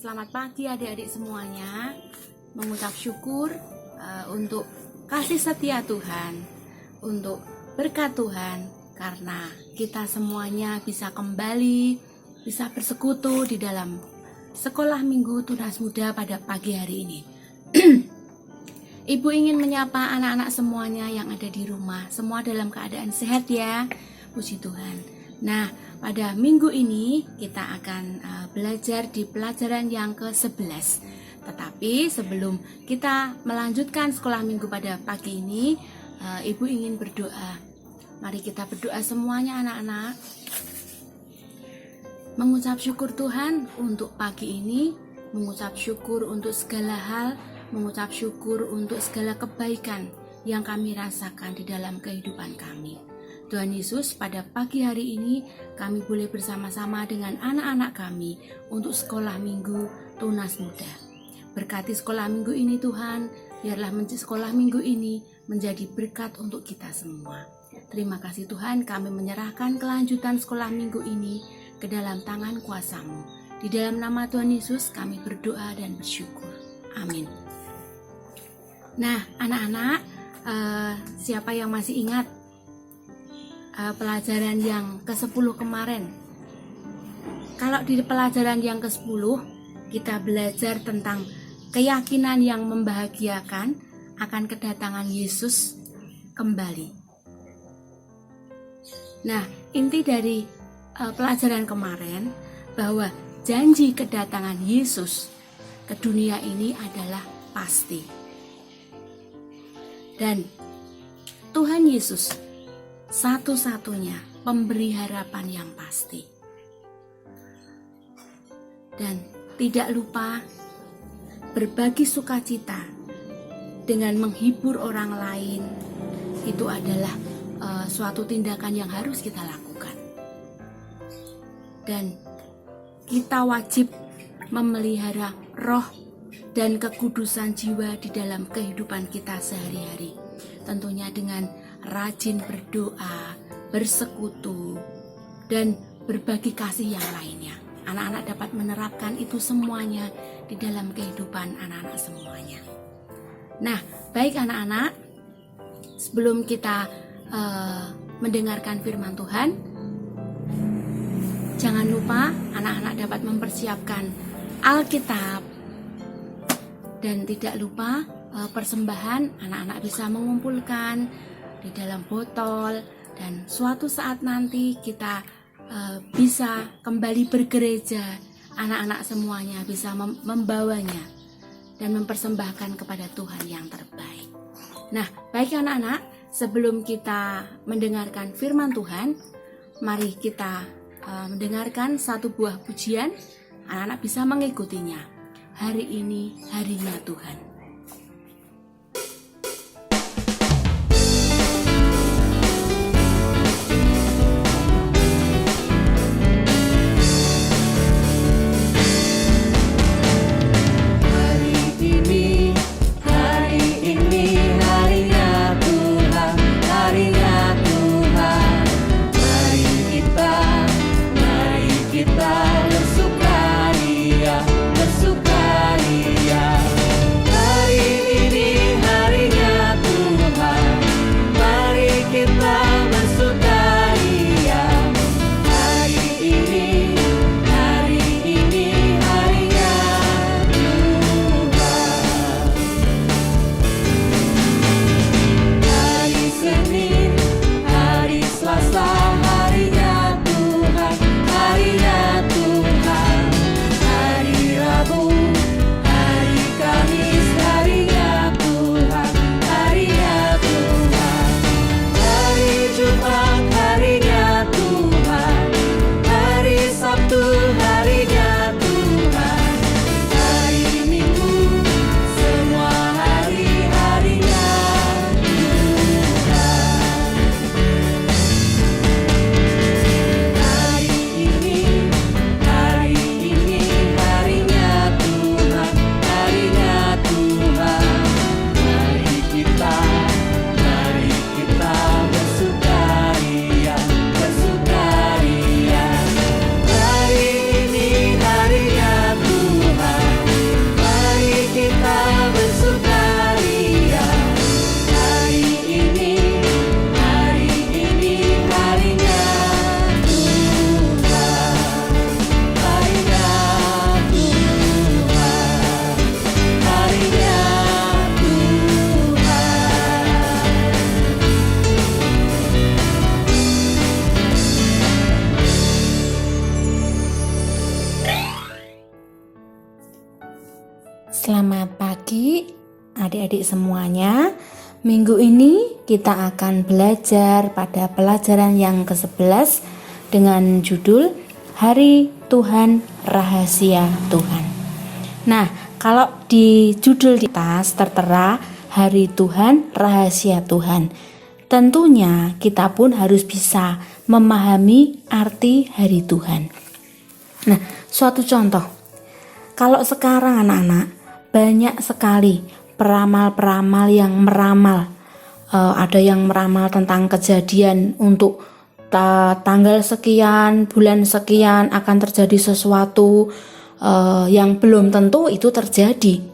Selamat pagi adik-adik semuanya. Mengucap syukur untuk kasih setia Tuhan, untuk berkat Tuhan, karena kita semuanya bisa kembali, bisa bersekutu di dalam sekolah minggu Tunas Muda pada pagi hari ini. Ibu ingin menyapa anak-anak semuanya yang ada di rumah, semua dalam keadaan sehat ya, puji Tuhan. Nah, pada minggu ini kita akan belajar di pelajaran yang ke-11. Tetapi sebelum kita melanjutkan sekolah minggu pada pagi ini, Ibu ingin berdoa. Mari kita berdoa semuanya anak-anak. Mengucap syukur Tuhan untuk pagi ini, mengucap syukur untuk segala hal, mengucap syukur untuk segala kebaikan yang kami rasakan di dalam kehidupan kami. Tuhan Yesus, pada pagi hari ini kami boleh bersama-sama dengan anak-anak kami untuk sekolah minggu Tunas Muda. Berkati sekolah minggu ini Tuhan, biarlah sekolah minggu ini menjadi berkat untuk kita semua. Terima kasih Tuhan, kami menyerahkan kelanjutan sekolah minggu ini ke dalam tangan kuasa-Mu. Di dalam nama Tuhan Yesus kami berdoa dan bersyukur. Amin. Nah anak-anak, siapa yang masih ingat pelajaran yang ke-10 kemarin? Kalau di pelajaran yang ke-10 kita belajar tentang keyakinan yang membahagiakan akan kedatangan Yesus kembali. Nah, inti dari pelajaran kemarin bahwa janji kedatangan Yesus ke dunia ini adalah pasti. Dan Tuhan Yesus satu-satunya pemberi harapan yang pasti. Dan tidak lupa berbagi sukacita dengan menghibur orang lain, itu adalah suatu tindakan yang harus kita lakukan. Dan kita wajib memelihara roh dan kekudusan jiwa di dalam kehidupan kita sehari-hari. Tentunya dengan rajin berdoa, bersekutu, dan berbagi kasih yang lainnya. Anak-anak dapat menerapkan itu semuanya di dalam kehidupan anak-anak semuanya. Nah, baik anak-anak, sebelum kita mendengarkan firman Tuhan, jangan lupa anak-anak dapat mempersiapkan Alkitab, dan tidak lupa persembahan anak-anak bisa mengumpulkan di dalam botol, dan suatu saat nanti kita bisa kembali bergereja, anak-anak semuanya bisa membawanya dan mempersembahkan kepada Tuhan yang terbaik. Nah, baik anak-anak, sebelum kita mendengarkan firman Tuhan, mari kita mendengarkan satu buah pujian. Anak-anak bisa mengikutinya. Hari ini harinya Tuhan. Bersukaria, Selamat pagi adik-adik semuanya. Minggu ini kita akan belajar pada pelajaran yang ke-11 dengan judul Hari Tuhan, Rahasia Tuhan. Nah, kalau di judul di atas tertera Hari Tuhan, Rahasia Tuhan, tentunya kita pun harus bisa memahami arti Hari Tuhan. Nah, suatu contoh, kalau sekarang anak-anak banyak sekali peramal-peramal yang meramal, ada yang meramal tentang kejadian untuk tanggal sekian, bulan sekian akan terjadi sesuatu yang belum tentu itu terjadi.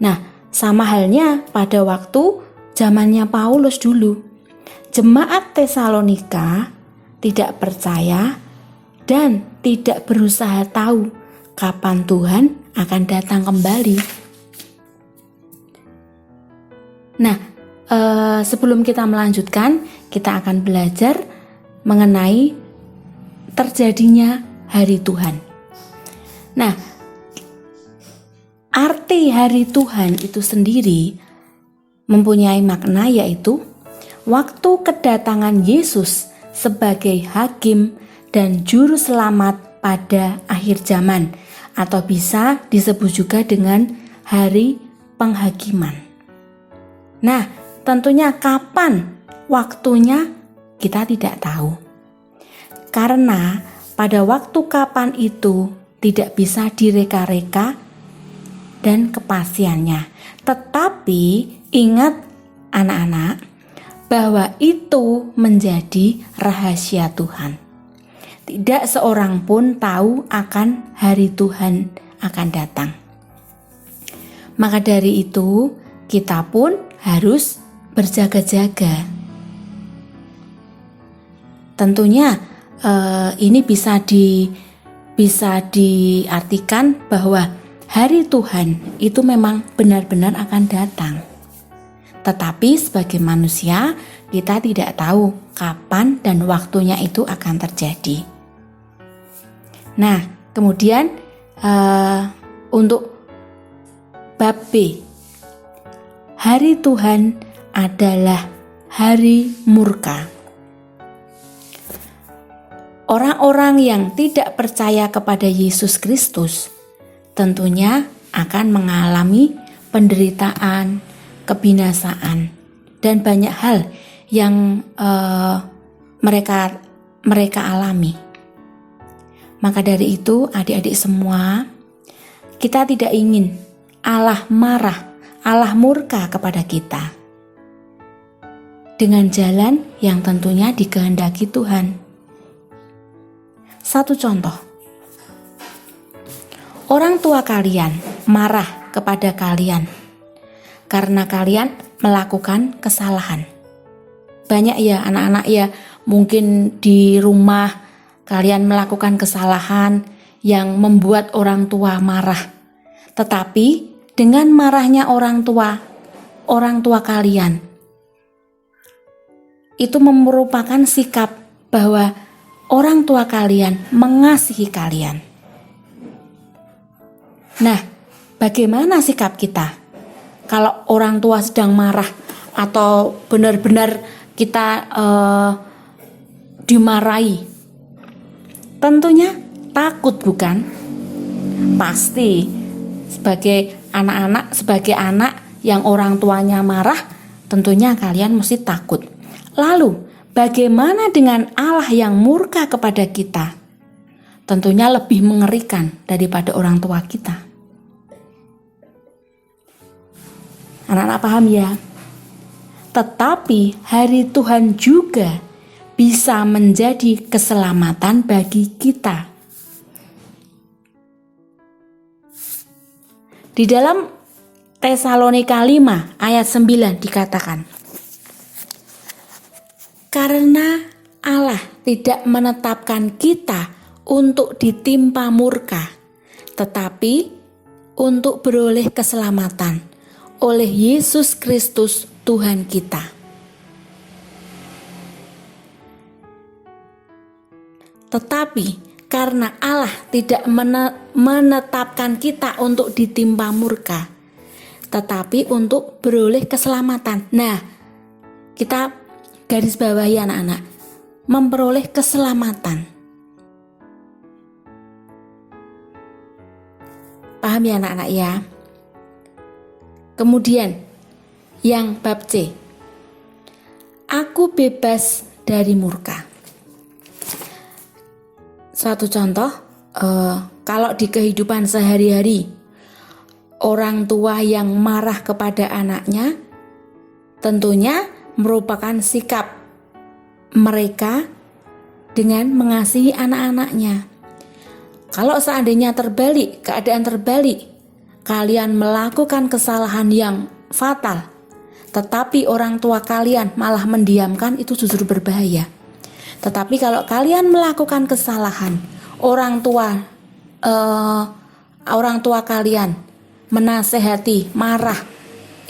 Nah, sama halnya pada waktu zamannya Paulus dulu. Jemaat Tesalonika tidak percaya dan tidak berusaha tahu kapan Tuhan akan datang kembali. Nah, sebelum kita melanjutkan, kita akan belajar mengenai terjadinya hari Tuhan. Nah, arti hari Tuhan itu sendiri mempunyai makna, yaitu waktu kedatangan Yesus sebagai hakim dan juru selamat pada akhir zaman, atau bisa disebut juga dengan hari penghakiman. Nah, tentunya kapan waktunya kita tidak tahu. Karena pada waktu kapan itu tidak bisa direka-reka dan kepastiannya. Tetapi ingat anak-anak bahwa itu menjadi rahasia Tuhan. Tidak seorang pun tahu akan hari Tuhan akan datang. Maka dari itu kita pun harus berjaga-jaga. Tentunya ini bisa diartikan bahwa hari Tuhan itu memang benar-benar akan datang. Tetapi sebagai manusia kita tidak tahu kapan dan waktunya itu akan terjadi. Nah, kemudian untuk bab B, hari Tuhan adalah hari murka. Orang-orang yang tidak percaya kepada Yesus Kristus tentunya akan mengalami penderitaan, kebinasaan, dan banyak hal yang mereka alami. Maka dari itu, adik-adik semua, kita tidak ingin Allah marah, Allah murka kepada kita dengan jalan yang tentunya dikehendaki Tuhan. Satu contoh, orang tua kalian marah kepada kalian karena kalian melakukan kesalahan. Banyak ya anak-anak ya, mungkin di rumah kalian melakukan kesalahan yang membuat orang tua marah. Tetapi dengan marahnya orang tua kalian, itu merupakan sikap bahwa orang tua kalian mengasihi kalian. Nah, bagaimana sikap kita kalau orang tua sedang marah atau benar-benar kita dimarahi? Tentunya takut, bukan? Pasti. Sebagai anak yang orang tuanya marah, tentunya kalian mesti takut. Lalu, bagaimana dengan Allah yang murka kepada kita? Tentunya lebih mengerikan daripada orang tua kita. Anak-anak paham ya? Tetapi hari Tuhan juga bisa menjadi keselamatan bagi kita. Di dalam Tesalonika 5 ayat 9 dikatakan, karena Allah tidak menetapkan kita untuk ditimpa murka, tetapi untuk beroleh keselamatan oleh Yesus Kristus Tuhan kita. Tetapi karena Allah tidak menetapkan kita untuk ditimpa murka, tetapi untuk beroleh keselamatan. Nah, kita garis bawahi anak-anak, memperoleh keselamatan. Paham ya anak-anak ya? Kemudian yang bab C, aku bebas dari murka. Suatu contoh, kalau di kehidupan sehari-hari orang tua yang marah kepada anaknya, tentunya merupakan sikap mereka dengan mengasihi anak-anaknya. Kalau seandainya terbalik, keadaan terbalik, kalian melakukan kesalahan yang fatal, tetapi orang tua kalian malah mendiamkan, itu justru berbahaya. Tetapi kalau kalian melakukan kesalahan, orang tua kalian menasehati, marah,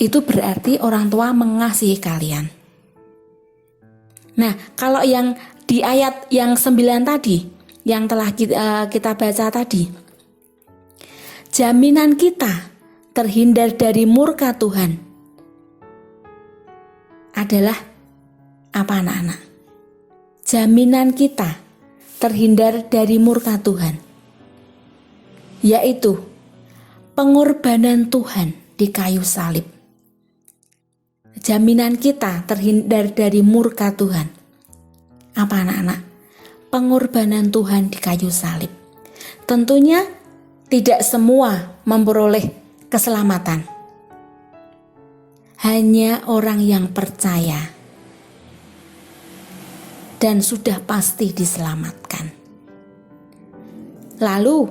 itu berarti orang tua mengasihi kalian. Nah, kalau yang di ayat yang 9 tadi, yang telah kita baca tadi, jaminan kita terhindar dari murka Tuhan adalah apa anak-anak? Jaminan kita terhindar dari murka Tuhan, yaitu pengorbanan Tuhan di kayu salib. Jaminan kita terhindar dari murka Tuhan apa anak-anak? Pengorbanan Tuhan di kayu salib. Tentunya tidak semua memperoleh keselamatan. Hanya orang yang percaya dan sudah pasti diselamatkan. Lalu,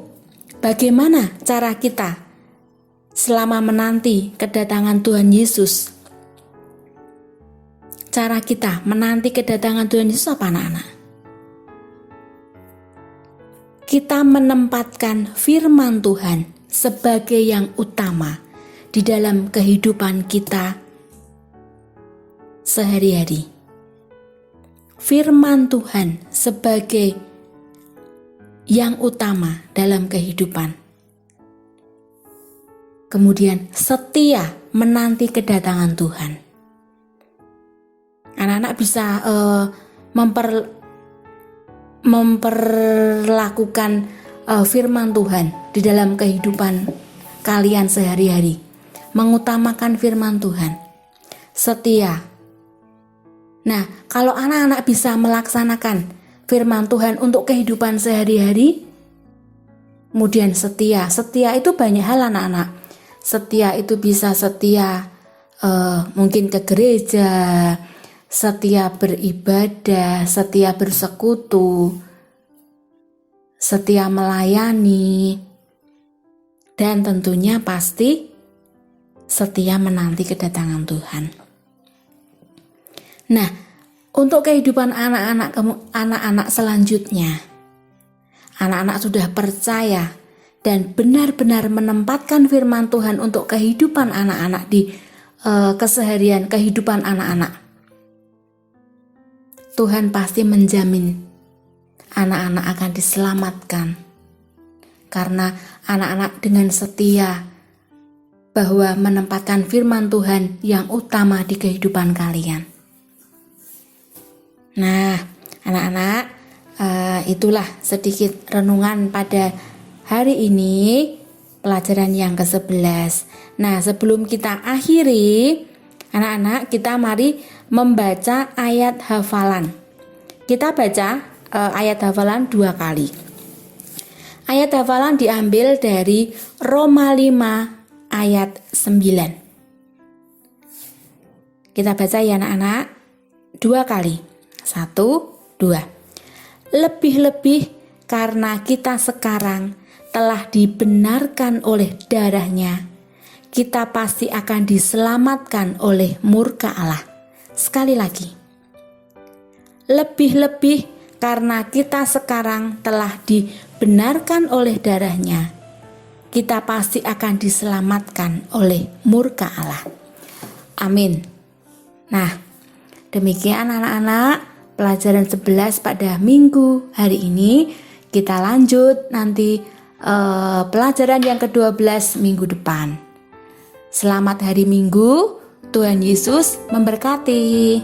bagaimana cara kita selama menanti kedatangan Tuhan Yesus? Cara kita menanti kedatangan Tuhan Yesus apa anak-anak? Kita menempatkan firman Tuhan sebagai yang utama di dalam kehidupan kita sehari-hari. Firman Tuhan sebagai yang utama dalam kehidupan. Kemudian setia menanti kedatangan Tuhan. Anak-anak bisa memperlakukan firman Tuhan di dalam kehidupan kalian sehari-hari, mengutamakan firman Tuhan, setia. Nah, kalau anak-anak bisa melaksanakan firman Tuhan untuk kehidupan sehari-hari, kemudian setia itu banyak hal anak-anak. Setia itu bisa setia mungkin ke gereja, setia beribadah, setia bersekutu, setia melayani, dan tentunya pasti setia menanti kedatangan Tuhan. Nah, untuk kehidupan anak-anak selanjutnya, anak-anak sudah percaya dan benar-benar menempatkan firman Tuhan untuk kehidupan anak-anak di keseharian kehidupan anak-anak. Tuhan pasti menjamin anak-anak akan diselamatkan karena anak-anak dengan setia bahwa menempatkan firman Tuhan yang utama di kehidupan kalian. Nah, anak-anak, itulah sedikit renungan pada hari ini, pelajaran yang ke-11. Nah, sebelum kita akhiri, anak-anak, kita mari membaca ayat hafalan. Kita baca ayat hafalan 2 kali. Ayat hafalan diambil dari Roma 5 ayat 9. Kita baca ya anak-anak, 2 kali. 1, 2. Lebih-lebih karena kita sekarang telah dibenarkan oleh darahnya, kita pasti akan diselamatkan oleh murka Allah. Sekali lagi. Lebih-lebih karena kita sekarang telah dibenarkan oleh darahnya, kita pasti akan diselamatkan oleh murka Allah. Amin. Nah, demikian anak-anak pelajaran 11 pada minggu hari ini. Kita lanjut nanti pelajaran yang ke-12 minggu depan. Selamat hari Minggu, Tuhan Yesus memberkati.